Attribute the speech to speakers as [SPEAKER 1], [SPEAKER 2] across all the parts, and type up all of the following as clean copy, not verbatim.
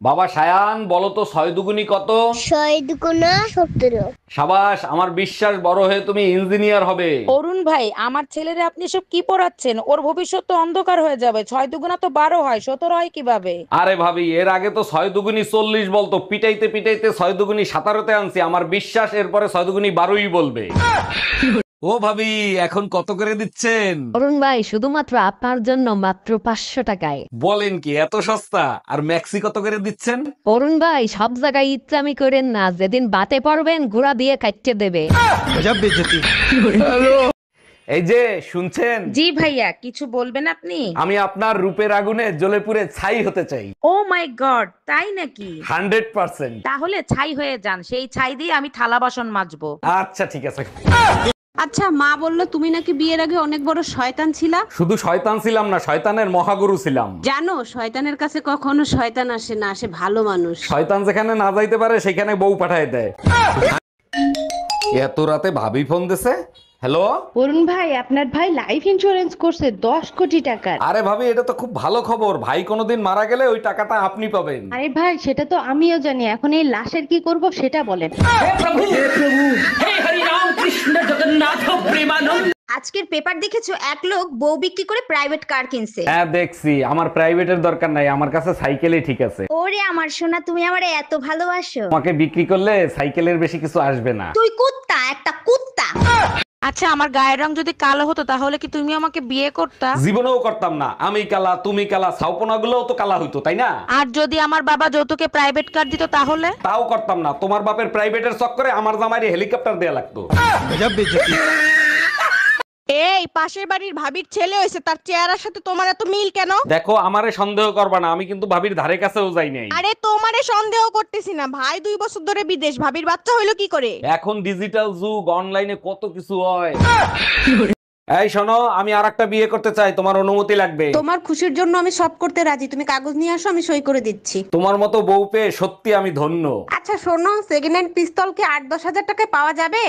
[SPEAKER 1] বাবা সায়ান, বলো তো 6 দুগুনি কত?
[SPEAKER 2] 6 দুগুণা 17।
[SPEAKER 1] সাবাস, আমার বিশ্বাস বড় হয়ে তুমি ইঞ্জিনিয়ার হবে।
[SPEAKER 3] অরুণ ভাই, আমার ছেলেরে আপনি সব কি পড়াচ্ছেন? ওর ভবিষ্যৎ তো অন্ধকার হয়ে যাবে। 6 দুগুণা তো 12 হয়, 17 হয় কিভাবে?
[SPEAKER 1] আরে ভাবি, এর আগে তো 6 দুগুনি 40 বলতো, পিটাইতে পিটাইতে 6 দুগুনি 17তে আনছি। আমার বিশ্বাস এরপরে 6 দুগুনি 12ই বলবে। ও ভাবি, এখন কত করে দিচ্ছেন?
[SPEAKER 4] অরুণ ভাই, শুধুমাত্র আপনার জন্য মাত্র 500 টাকায়।
[SPEAKER 1] বলেন কি, এত সস্তা? আর ম্যাক্সি কত করে দিচ্ছেন?
[SPEAKER 4] অরুণ ভাই, সব জায়গায় ইচ্ছামি করেন না, যেদিন বাতে পড়বেন ঘোড়া দিয়ে কাটতে দেবে।
[SPEAKER 1] এই যে শুনছেন?
[SPEAKER 3] জি ভাইয়া, কিছু বলবেন আপনি?
[SPEAKER 1] আমি আপনার রূপের আগুনে জ্বলে পুড়ে ছাই হতে চাই।
[SPEAKER 3] ও মাই গড, তাই নাকি?
[SPEAKER 1] 100%।
[SPEAKER 3] তাহলে ছাই হয়ে যান, সেই ছাই দিয়ে আমি থালা বাসন মাজবো।
[SPEAKER 1] আচ্ছা ঠিক আছে।
[SPEAKER 5] আচ্ছা, মা বললো তুমি নাকি বিয়ের আগে অনেক বড় শয়তান ছিলা।
[SPEAKER 1] শুধু শয়তান ছিলাম না, শয়তানের মহাগুরু ছিলাম।
[SPEAKER 5] জানো, শয়তানের কাছে কখনো শয়তান আসে না, আসে ভালো মানুষ।
[SPEAKER 1] শয়তান যেখানে না যাইতে পারে সেখানে বউ পাঠায় দেয়। এত রাতে ভাবি ফোন দিছে। হ্যালো।
[SPEAKER 6] অরুণ ভাই, আপনার ভাই লাইফ ইন্স্যুরেন্স করছে 10 কোটি টাকার।
[SPEAKER 1] আরে ভাবি, এটা তো খুব ভালো খবর। ভাই কোনোদিন মারা গেলে ওই টাকাটা আপনি পাবেন।
[SPEAKER 6] আরে ভাই, সেটা তো আমিও জানি। এখন এই লাশের কি করব সেটা বলেন।
[SPEAKER 2] আজকের পেপার দেখেছো, এক লোক বউ বিক্রি করে প্রাইভেট কার কিনছে।
[SPEAKER 1] হ্যাঁ দেখছি। আমার প্রাইভেটের দরকার নাই, আমার কাছে সাইকেলই ঠিক আছে।
[SPEAKER 2] ওরে আমার সোনা, তুমি আমারে এত ভালোবাসো।
[SPEAKER 1] তোমাকে বিক্রি করলে সাইকেলের বেশি কিছু আসবে না।
[SPEAKER 2] তুই কুত্তা, একটা কুত্তা।
[SPEAKER 3] আচ্ছা, আমার গায়ের রং যদি কালো হতো তাহলে কি তুমি আমাকে বিয়ে করতা?
[SPEAKER 1] জীবনেও করতাম না। আমি কালা, তুমি কালা, ছাউপনা গুলোও তো কালা হইতো, তাই না?
[SPEAKER 3] আর যদি আমার বাবা যৌতুকে প্রাইভেট কার দিত তাহলে?
[SPEAKER 1] তাও করতাম না। তোমার বাপের প্রাইভেটের চক্করে আমার জামাইরে হেলিকপ্টার দেয়া লাগতো।
[SPEAKER 7] এই পাশের বাড়ির ভাবির ছেলে হয়েছে, তার চেহারার সাথে তোমার এত মিল কেন?
[SPEAKER 1] দেখো, আমারে সন্দেহ করবা না, আমি কিন্তু ভাবির ধারে কাছেও যাই নাই।
[SPEAKER 7] আরে তোমারে সন্দেহ করতেছি না, ভাই 2 বছর ধরে বিদেশ, ভাবির বাচ্চা হইলো কি করে?
[SPEAKER 1] এখন ডিজিটাল যুগ, অনলাইনে কত কিছু হয়। এই শোনো, আমি আরেকটা বিয়ে করতে চাই, তোমার অনুমতি লাগবে।
[SPEAKER 5] তোমার খুশির জন্য আমি সব করতে রাজি, তুমি কাগজ নিয়ে আসো, আমি সই করে দিচ্ছি।
[SPEAKER 1] তোমার মতো বউ পেয়ে সত্যি আমি ধন্য।
[SPEAKER 5] আচ্ছা শোনো, সেকেন্ড হ্যান্ড পিস্তল কি 8-10 হাজার টাকায় পাওয়া যাবে?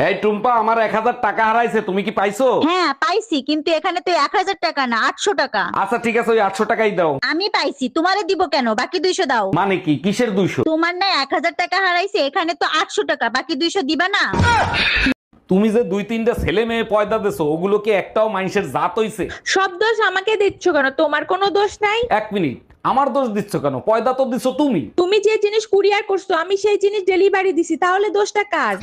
[SPEAKER 1] এই টুম্পা, আমার 1000 টাকা হারাইছে, তুমি কি পাইছো?
[SPEAKER 2] হ্যাঁ পাইছি, কিন্তু এখানে তো 1000 টাকা না, 800 টাকা।
[SPEAKER 1] আচ্ছা ঠিক আছে, ওই 800 টাকাই দাও।
[SPEAKER 2] আমি পাইছি, তোমারে দিব কেন? বাকি 200 দাও।
[SPEAKER 1] মানে কি, কিসের 200?
[SPEAKER 2] তোমার না 1000 টাকা হারাইছে, এখানে তো 800 টাকা, বাকি 200 দিবা না?
[SPEAKER 1] তুমি যে 2-3টা ছেলে মেয়ে পয়দা দেছো, ওগুলো কি একটাও মানুষের জাত হইছে?
[SPEAKER 7] সব দোষ আমাকে দিচ্ছ কেন? তোমার কোনো দোষ নাই।
[SPEAKER 1] এক মিনিট, আমার দোষ দিচ্ছ কেন? পয়দা তো দিছো তুমি।
[SPEAKER 7] তুমি যে জিনিস কুরিয়ার করছো, আমি সেই জিনিস ডেলিভারি দিছি, তাহলে দোষটা কার?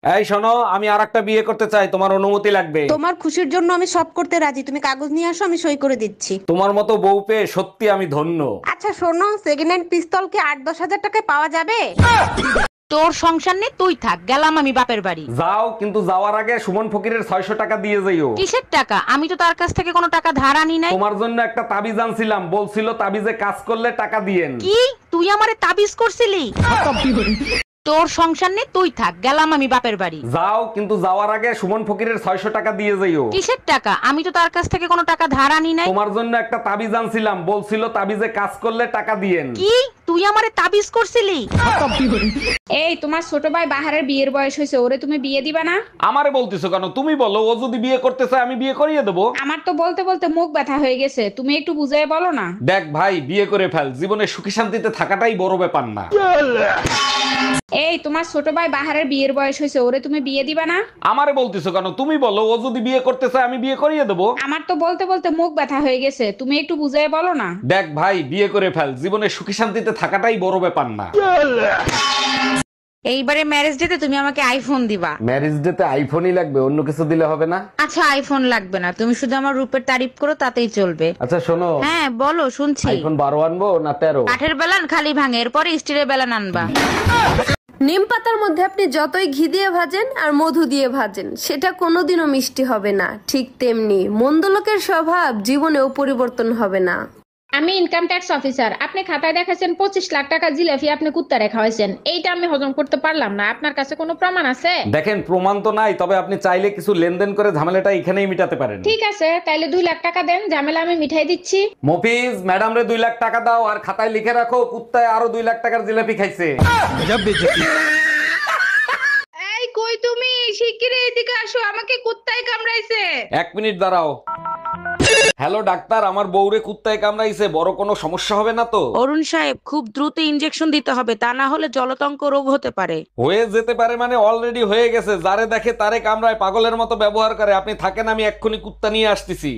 [SPEAKER 1] এই শোনো, আমি আরেকটা বিয়ে করতে চাই, তোমার অনুমতি লাগবে।
[SPEAKER 5] তোমার খুশির জন্য আমি সব করতে রাজি, তুমি কাগজ নিয়ে আসো, আমি সই করে দিচ্ছি।
[SPEAKER 1] তোমার মতো বউ পেয়ে সত্যি আমি ধন্য।
[SPEAKER 5] আচ্ছা শোনো, সেকেন্ড হ্যান্ড পিস্তল কি 8-10 হাজার টাকায় পাওয়া যাবে?
[SPEAKER 3] তোর সংসার নেই, তুই থাক, গেলাম আমি বাপের বাড়ি।
[SPEAKER 1] যাও, কিন্তু যাওয়ার আগে সুমন ফকিরের 600 টাকা দিয়ে যাইও।
[SPEAKER 3] কিসের টাকা? আমি তো তার কাছ থেকে কোনো টাকা ধার আনি নাই।
[SPEAKER 1] তোমার জন্য একটা তাবিজ আনছিলাম, বলছিল তাবিজে কাজ করলে টাকা দিয়েন।
[SPEAKER 3] কি, তুই আমারে তাবিজ করছিলি? তোর সংসার নেই, তুই থাক, গেলাম আমি বাপের বাড়ি।
[SPEAKER 1] যাও, কিন্তু যাওয়ার আগে সুমন ফকিরের 600 টাকা দিয়ে যাইও।
[SPEAKER 3] কিসের টাকা? আমি তো তার কাছ থেকে কোনো টাকা ধার আনি নাই।
[SPEAKER 1] তোমার জন্য একটা তাবিজ আনছিলাম, বলছিল তাবিজে কাজ করলে টাকা দিয়েন।
[SPEAKER 3] কি, তুই আমারে তাবিজ করছিলি?
[SPEAKER 8] এই তোমার ছোট ভাই বাহারের বিয়ের বয়স হয়েছে, ওরে তুমি বিয়ে দিবা না?
[SPEAKER 1] আমারে বলতিছো কেন? তুমি বলো, ও যদি বিয়ে করতে চায় আমি বিয়ে করিয়ে দেবো।
[SPEAKER 8] আমার তো বলতে বলতে মুখ ব্যথা হয়ে গেছে, তুমি একটু বুঝাই বলো না।
[SPEAKER 1] দেখ ভাই, বিয়ে করে ফেল, জীবনে সুখী শান্তিতে থাকাটাই বড় ব্যাপার না।
[SPEAKER 8] এই তোমার ছোট ভাই বাহারের বিয়ের বয়স হয়েছে, ওরে তুমি বিয়ে দিবা না?
[SPEAKER 1] আমারে বলতিছো কেন? তুমি বলো, ও যদি বিয়ে করতে চায় আমি বিয়ে করিয়ে দেবো।
[SPEAKER 8] আমার তো বলতে বলতে মুখ ব্যথা হয়ে গেছে, তুমি একটু বুঝাই বলো না।
[SPEAKER 1] দেখ ভাই, বিয়ে করে ফেল, জীবনে সুখী শান্তিতে থাকাটাই বড় ব্যাপার না।
[SPEAKER 3] এইবারে ম্যারেজ ডেতে তুমি আমাকে আইফোন দিবা।
[SPEAKER 1] ম্যারেজ ডেতে আইফোনই লাগবে, অন্য কিছু দিলে হবে না?
[SPEAKER 3] আচ্ছা, আইফোন লাগবে না, তুমি শুধু আমার রূপের তারিফ করো, তাতেই চলবে।
[SPEAKER 1] আচ্ছা শোনো।
[SPEAKER 3] হ্যাঁ বলো, শুনছি।
[SPEAKER 1] আইফোন 12 আনবো না 13?
[SPEAKER 3] কাঠের বেলান খালি ভাঙে, এরপরে স্টিলের বেলান আনবা।
[SPEAKER 9] নিম পাতার মধ্যে আপনি যতই ঘি দিয়ে ভাজেন আর মধু দিয়ে ভাজেন, সেটা কোনোদিনও মিষ্টি হবে না। ঠিক তেমনি মন্দ লোকের স্বভাব জীবনেও পরিবর্তন হবে না।
[SPEAKER 8] আমি ইনকাম ট্যাক্স অফিসার, আপনি খাতায় দেখাচ্ছেন 25 লাখ টাকা জিলাপি আপনি কুত্তা রেখা হয়েছেন, এইটা আমি হজম করতে পারলাম না। আপনার কাছে কোনো প্রমাণ আছে?
[SPEAKER 1] দেখেন, প্রমাণ তো নাই, তবে আপনি চাইলে কিছু লেনদেন করে ঝামেলাটা এখানেই মিটাতে পারেন।
[SPEAKER 8] ঠিক আছে, তাইলে 2 লাখ টাকা দেন, ঝামেলা আমি মিঠাই দিচ্ছি।
[SPEAKER 1] মফিজ, ম্যাডাম রে 2 লাখ টাকা দাও, আর খাতায় লিখে রাখো কুত্তায় আরো 2 লাখ টাকার জিলাপি খাইছে।
[SPEAKER 7] এই কই তুমি? শিগগিরই এদিকে আসো, আমাকে কুত্তায় কামড়াইছে।
[SPEAKER 1] 1 মিনিট দাঁড়াও। হ্যালো ডাক্তার, আমার বউরে কুত্তায় কামড়াইছে, বড় কোনো সমস্যা হবে না তো?
[SPEAKER 3] অরুণ সাহেব, খুব দ্রুত ইনজেকশন দিতে হবে, তা না হলে জলতঙ্ক রোগ হতে পারে।
[SPEAKER 1] হয়ে যেতে পারে মানে অলরেডি হয়ে গেছে। যারে দেখে তারে কামড়ায়, পাগলের মতো ব্যবহার করে। আপনি থাকেন, আমি এক্ষুনি কুত্তা নিয়ে আসতেছি।